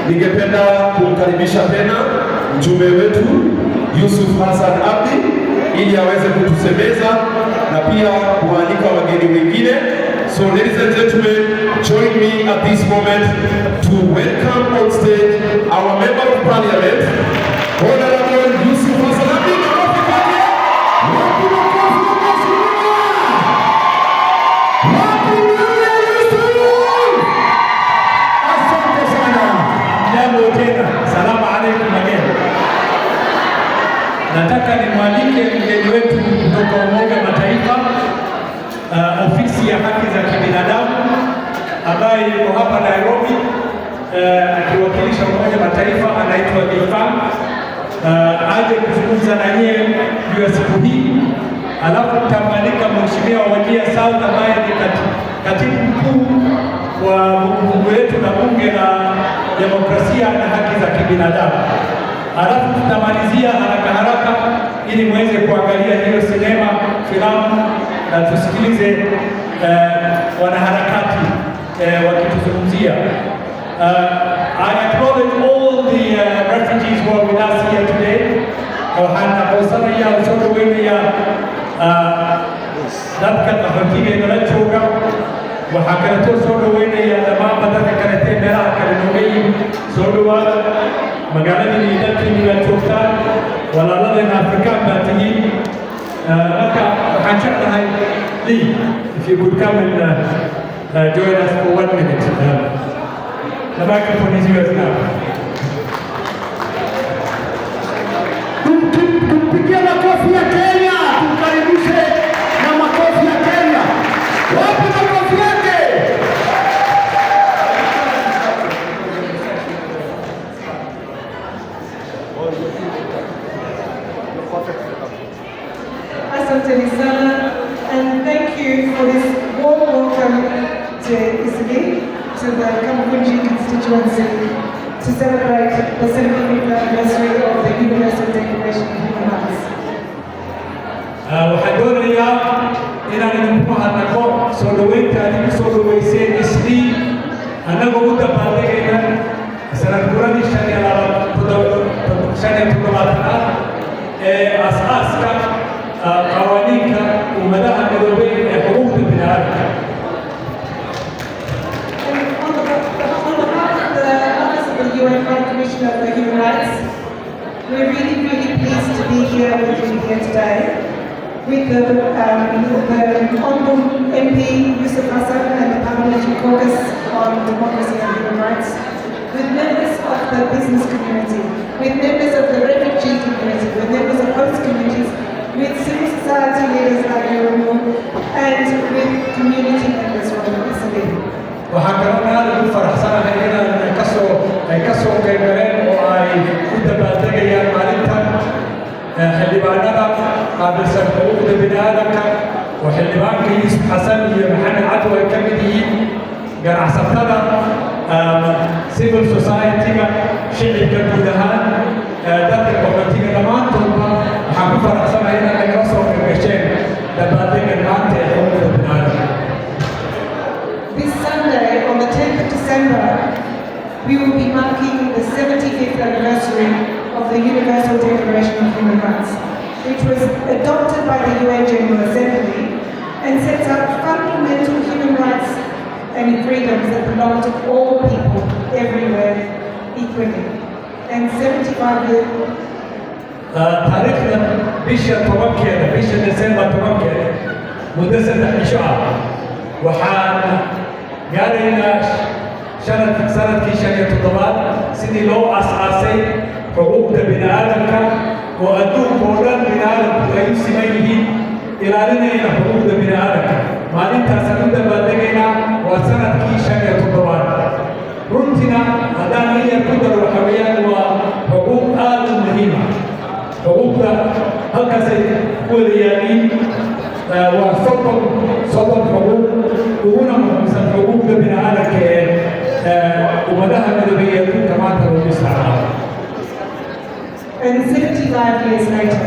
ningependa kumkaribisha tena mjumbe wetu Yussuf Hassan Abdi ili aweze kutusemeza na pia kualika wageni wengine. So ladies and gentlemen, join me at this moment to welcome on stage our Member of Parliament, Honorable Yussuf Hassan Abdi. Nataka nimwalike mgeni wetu kutoka Umoja wa Mataifa, ofisi ya haki za kibinadamu ambaye yuko hapa Nairobi akiwakilisha Umoja wa Mataifa, anaitwa Difam, aje kuzungumza na nyie juu ya siku hii. Alafu tutamwalika Mheshimiwa Wajir South ambaye ni katibu mkuu wa bunge letu na Bunge la Demokrasia na Haki za Kibinadamu. Alafu tutamalizia haraka ili muweze kuangalia hiyo sinema filamu na tusikilize wanaharakati wakituzungumzia. I acknowledge all the refugees who are with us here today. Hana kosana ya usodo wene ya dadka qaxootiga inala jooga waxaa kaleeto soo dhaweynaya dhammaan dadka kalete meelaha kale nooga yimid soo dhawaada magaaladii iyo dalkiini baad joogtaan walaaladeen Afrikaan baa tihiin marka waxaan jeclahay Lee, if you could come and join us for 1 minute. The microphone is yours now. Tupigie makofi ya Kenya, tukaribishe na makofi ya Kenya. Wapi makofi yake? Asante sana, and thank you for this warm welcome to Isili, to the Kamukunji constituency, to celebrate the 75th anniversary of the Universal Declaration of Human Rights. waxaan doonayaa inaan idinku mahadnaqo soo dhaweynta adigu soo dhaweyseen Isli annagoo u dabaaldegayna sanad guradii 75 ee asaaska qawaaniinka ummadaha midoobay ee xuquuqda bini'aadamka. UN High Commissioner for Human Rights, we're really pleased to be here with you here today, with the Honourable MP Yussuf Hassan and the Parliamentary Caucus on Democracy and Human Rights, with members of the business community, with members of the refugee community, with members of host communities, with civil society leaders like you, and with community members from Isili. waxaan kaloo aad ugu faraxsanahay inaan kasoo qaybgaleen oo ay u dabaaldegayaan maalintan xildhibaanada qaabilsan xuquuqda bini'aadamka oo xildhibaanka Yussuf Hassan iyo Maxamed Cadw ay ka mid yihiin, ganacsatada, civil society-ga, shicibka guud ahaan, dadka qaxootiga dhammaantoodba waxaan ku faraxsanahay inaad nagala soo qaybgasheen dabaaldegan maanta ee xuquuqda bini'aadamka. This Sunday, on the 10th of December, we will be marking the 75th anniversary of the Universal Declaration of Human Rights, which was adopted by the UN General Assembly and sets out fundamental human rights and freedoms that belong to all people everywhere equally. And 75 years. taariikhda bisha December 10 muddo 3 cisho ah waxaan gaaraynaa sanadkii 57 sidii loo asaasay xuquuqda bini'aadamka oo adduunka oo dhan bini'aadamku ay u siman yihiin ilaalinayna xuquuqda bini'aadamka. maalintaasaan u dabaaldegaynaa waa sanadkii 57. runtina haddaan iyar ku daro waxa weeyaan waa xuquuq aad u muhiima. xuquuqda halkaasay ku wada yaaliin waa soddon xuquuq uguna muhiimsan xuquuqda bini'aadamka ee ummadaha midoobay ee adduunka maanta lagu isticmaalo. And 75 years later,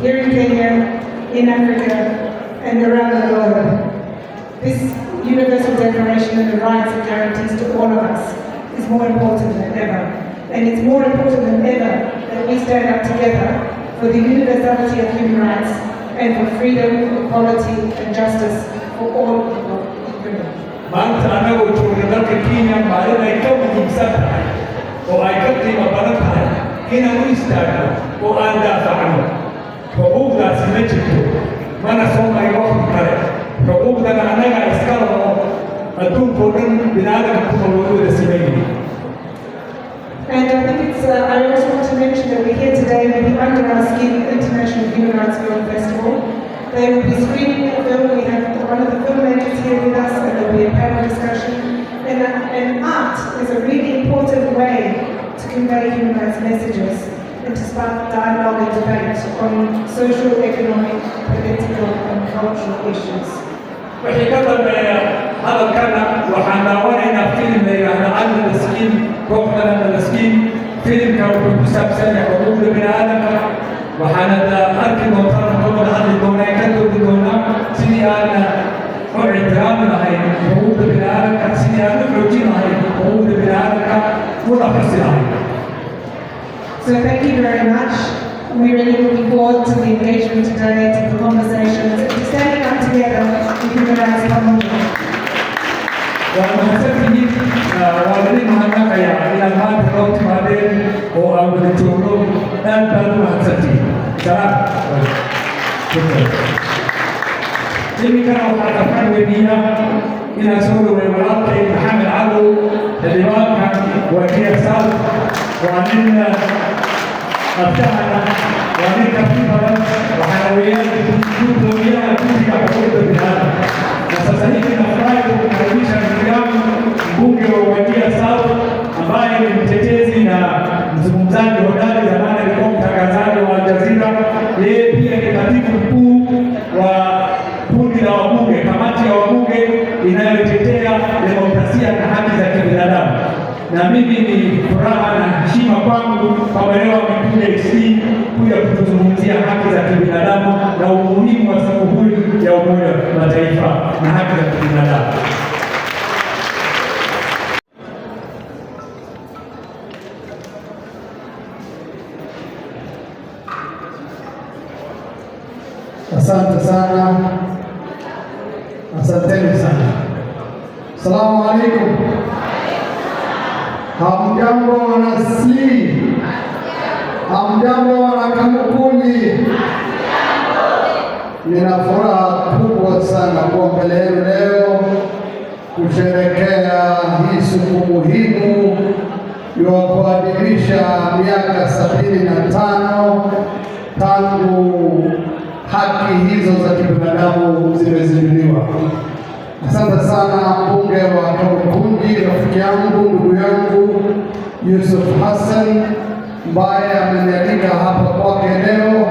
here in Kenya, in Africa, and around the globe, this Universal Declaration of the Rights and Guarantees to all of us is more important than ever. And it's more important than ever that we stand up together for the universality of human rights and for freedom, equality and justice for all people equally. maanta anagu joogna dalka Kenya maalin ay ka muhiimsan tahay oo ay ka qiimo badan tahay inaan u istaagno oo aan daafacno xuquuqdaasi ma jirto mana soo marin waqti kale xuquuqdana anaga iska laho adduunkoo dhan bini'aadamka ku nool wada sameeyey. And I think it's, I also want to mention that we're here today with the Under Our Skin International Human Rights Film Festival. They will be screening the film. We have one of the filmmakers here with us, and there will be a panel discussion. And art is a really important way to convey human rights messages and to spark dialogue and debate on social, economic, political and cultural issues. wixii ka dambeeya hadalkana waxaan daawanaynaa filim la yidhaahdo Under the Skin, kooxda Under the Skin. filimka wuxuu ku saabsan yahay xuquuqda bini'aadamka waxaana arki doontaan ka wada hadli doonaa ka doodi doonaa sidii aan u ixtiraami lahayn xuquuqda bini'aadamka sidii aan u xoojin lahayn xuquuqda bini'aadamka una xusi lahayn. So thank you very much. We're really looking forward to the engagement today, to the conversations, and to standing up together with human rights community. ومحسنين والدين مهناك يا إلى المال بروت بعدين أو بنتورو أن بدو محسنين سلام. إني كانوا حتى كانوا بينا إلى سورة والمناطق محمد علو الإمام كان وجير ساوث وعندنا أبتعنا وعندنا كفيفا وحلويات كلها كلها حقوق البناء. Sasa hivi nafurahi kukaribisha ndugu yangu mbunge wa Wajir South ambaye ni mtetezi na mzungumzaji hodari, zamani alikuwa mtangazaji wa Aljazeera. Yeye pia ni katibu mkuu wa kundi la wabunge, kamati ya wabunge inayotetea demokrasia na haki za kibinadamu. Na mimi ni furaha na heshima kwangu kwamba leo amekuja kuja kutuzungumzia haki za kibinadamu na umuhimu wa siku hii ya Umoja wa Mataifa na haki za kibinadamu. Asante sana, asanteni sana. Assalamu alaikum. Hamjambo wanasli, hamjambo wana Kamukunji. Nina furaha kubwa sana kuwa mbele yenu leo kusherehekea hii siku muhimu ya kuadhimisha miaka 75 tangu haki hizo za kibinadamu zimezinduliwa. Asante sana mbunge wa Kamukunji, rafiki yangu, ndugu yangu Yussuf Hassan ambaye amenialika hapa kwake leo.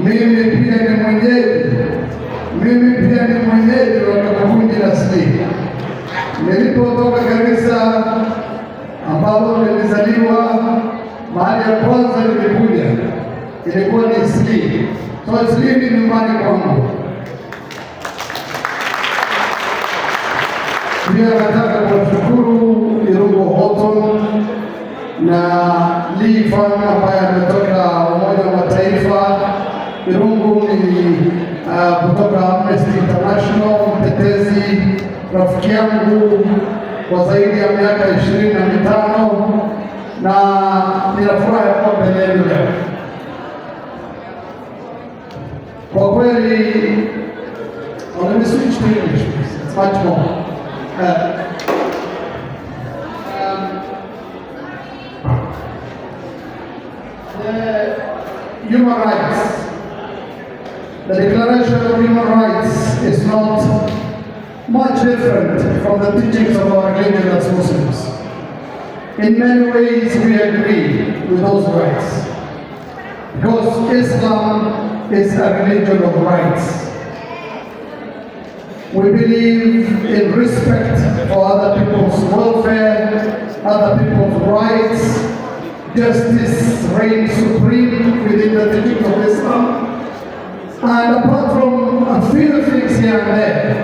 Mimi pia ni mwenyeji wa Kamukunji asili. Nilipotoka Garissa ambapo nilizaliwa, mahali ya kwanza nilikuja ilikuwa ni Isli. So Isli ni nyumbani kwangu. Pia nataka kuwashukuru Irungu Hoton na Lee Fan ambaye ametoka Umoja wa Mataifa. Irungu ni kutoka Amnesty International, mtetezi, rafiki yangu kwa zaidi ya miaka 25 na ninafurahi kuwa mbele yenu leo. Kwa kweli, let me switch to English, please. It's much more. Human rights. The Declaration of Human Rights is not much different from the teachings of our religion as Muslims. In many ways we agree with those rights, because Islam is a religion of rights. We believe in respect for other people's welfare, other people's rights. Justice reigns supreme within the teachings of Islam. And apart from a few things here and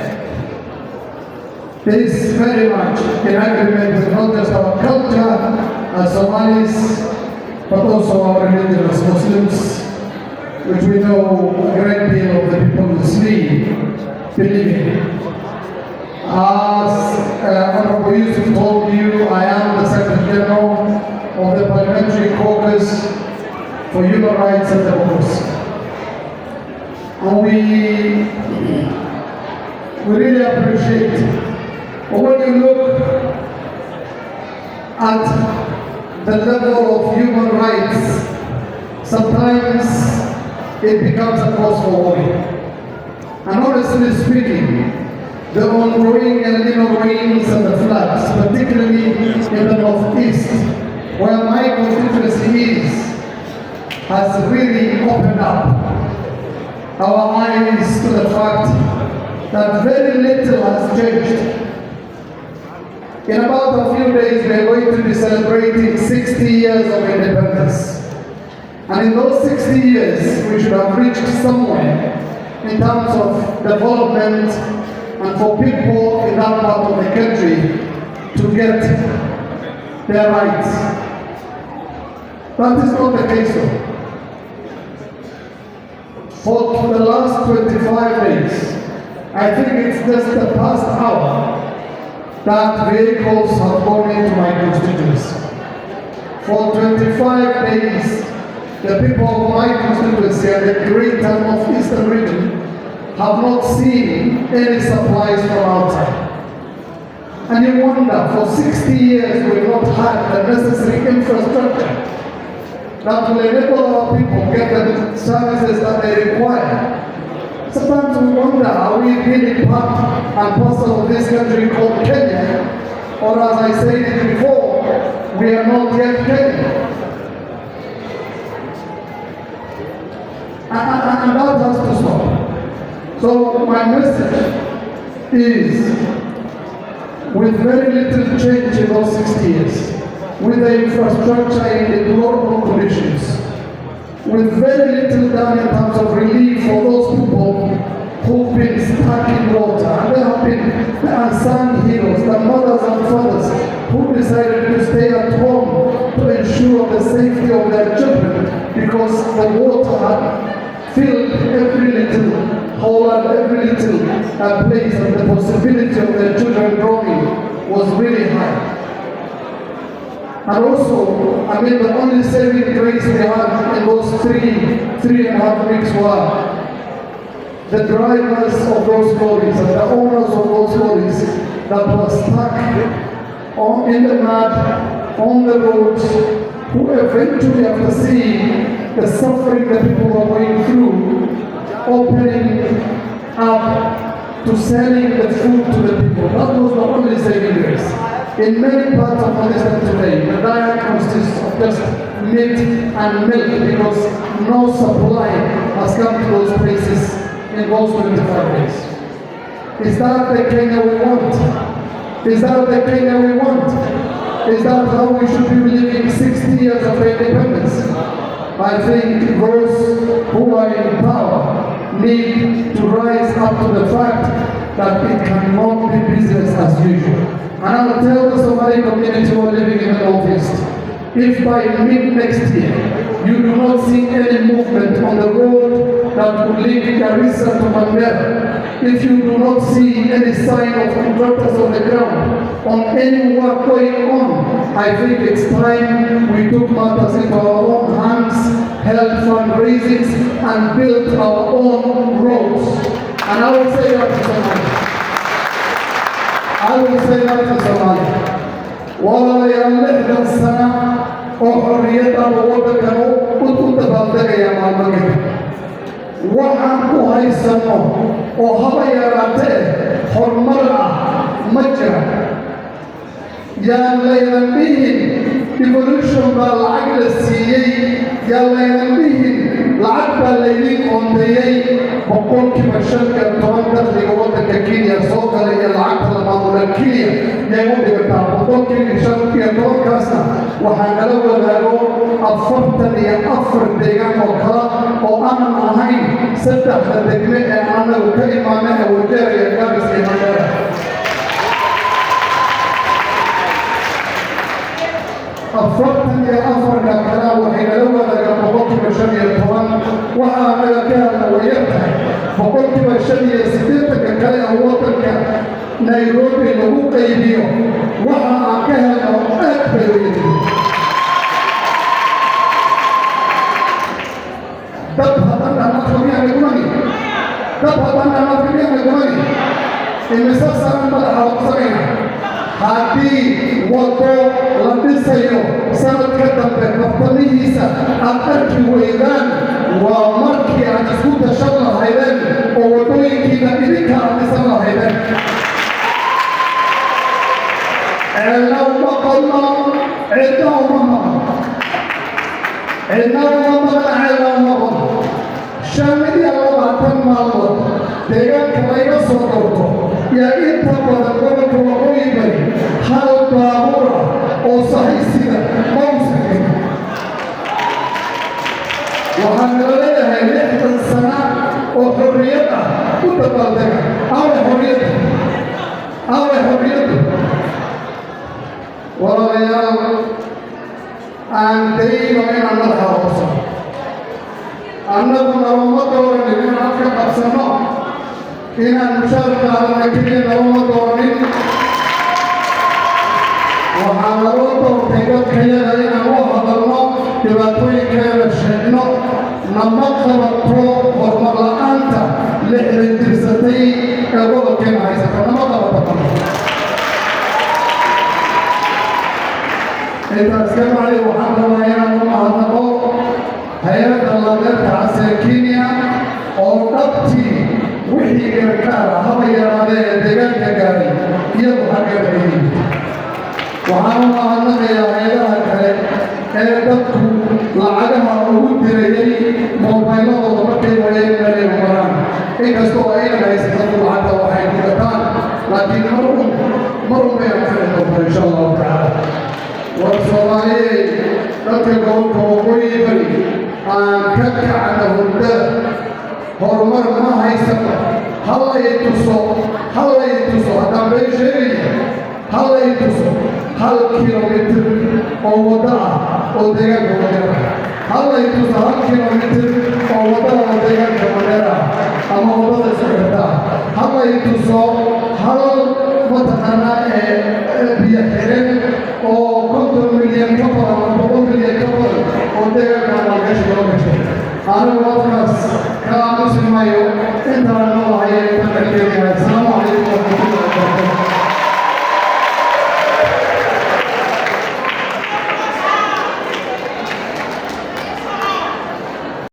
there is very much in agreement with not just our culture, as Somalis, but also our religion as Muslims, which we know a great deal of the people in Sleep believe in. As Honorable Yussuf told you, I am the Secretary General of the Parliamentary Caucus for Human Rights and Democracy. And we really appreciate, when you look at the level of human rights, sometimes it becomes a cause for worry. And honestly speaking, the ongoing El Nino rains and the floods, particularly in the northeast, where my constituency is, has really opened up our eyes to the fact that very little has changed. In about a few days, we are going to be celebrating 60 years of independence. And in those 60 years, we should have reached somewhere in terms of development and for people in that part of the country to get their rights. That is not the case though. For the last 25 days, I think it's just the past hour that vehicles have gone into my constituency. For 25 days, the people of my constituency and the greater northeastern region have not seen any supplies from outside. And you wonder, for 60 years we've not had the necessary infrastructure that will enable our people get the services that they require. Sometimes we wonder, are we really part and parcel of this country called Kenya? Or as I said it before, we are not yet Kenya. And that has to stop. So my message is, with very little change in those 60 years, with the infrastructure in deplorable conditions, with very little done in terms of relief for those people who've been stuck in water, and there have been the unsung heroes, the mothers and fathers who decided to stay at home to ensure the safety of their children because the water had filled every little hole and every little place, and the possibility of their children drowning was really high. And also, the only saving grace we had in those three and a half weeks were the drivers of those lorries and the owners of those lorries that were stuck in the mud, on the roads, who eventually, after seeing the suffering that people were going through, opening up to selling the food to the people. That was the only saving grace. In many parts of Pakistan today, the diet consists of just meat and milk because no supply has come to those places in those 25 days. Is that the Kenya we want? Is that the Kenya we want? Is that how we should be living 60 years of independence? I think those who are in power need to rise up to the fact that it cannot be business as usual. And I will tell the Somali community who are living in the Northeast, if by mid-next year you do not see any movement on the road that will link Garissa to Mandera, if you do not see any sign of contractors on the ground, on any work going on, I think it's time we took matters into our own hands, held fundraisings, and built our own roads. And I will say that to Somalia. I will say that to Somalia. Wala yalehdan sana ohriyata wadakano ututabaldaga maalmaga. Waxaan ku haysano oo haba yaraatee horumar ah ma jira. Yaan laynan dhihin evolution baa lacag la siiyey, yaan laynan dhihin lacag baa laydin qoondeeyey boqolkiiba 5 dakhliga waddanka Kenya soo galay ee lacagta la maamula Kenya yay u dhigataa boqolkiiba 5 kaasna waxaa nala wadaago 44 deegaan oo kala oo aanan ahayn 3 degme ee anagu ka imaanay ee Wajir iyo Garis iyo Mandera. أفرقتني أفرق كلام وحين لولا قبضت بشرية طبعا وأنا كان ويرتاح فقلت بشرية سيدتك كلام وطنك نيروبي لو قيبيو وأنا كان أكبر يدي تبهت أن نطلبيها لقمني تبهت أن نطلبيها لقمني المسلسل مدحة وقصرين هذه وضو لديسيو سنة كتبت مفتنيسة أتركي وإذان ومركي عن سكوت شغل هيدان ووضوي كده إذكا عن سغل هيدان لو بقلنا عدنا ومضى شامل الله عطان الله deegaan kale iga soo dhowrto yaa inta badan gobolka waqooyi bari hal baabuura oo sahaysida mawsika waxaan la leeyahay 60 sana oo xorriyad ah u dabaaldega aaway xorriyaddu walaalayaal aan dayno inaan madaxa hooso annaguna uma dooranin inaan afka qabsanno inaan mushaarka adana keliya uma dooranin waxaa naloo doortay dadkayaga inaan u hadalno dhibaatooyinkeeda sheegno nama qabato horumar la'aanta lixdan jirsatay ee gobolkeena haysata nama qabato intaas ka bacdi waxaan rabaa inaan u mahadnaqo hay-adda labeerka casee Kenya oo dhabtii wixii gargaara haba yaraadee ee deegaanka gaaray iyadu xaggeeda ka yimid waxaan u mahadnaqayaa hay-adaha kale ee dadku lacagaha ugu dirayay moobayladooda markay wayeen meelay maraan inkastoo ayna haysatadu lacagta waxay ku gataan laakiin mar un bay anfici doonto insha allahu tacaala war soomaaliyey dadka gobolka waqooyi bari aan ka kacna hurdada horumar ma haysano hallay tuso haddaan bay sheegaya hallay tuso 1 kilomitir oo wadda ah oo deegaanka Mandera hallay tuso 1 kilomitir oo wadda ah oo deegaanka Mandera ama waddada socota hallay tuso hal mataqaanaa ee biyo xiran oo 50 milyan ka badan 100 milyan ka badan oo deegaanka maalgashi loo gashay anigu halkaas ka aamusi maayo intaan noolahay ee ka dhexgelinaya asalaamu calaykum warahmatullahi wabarakatuh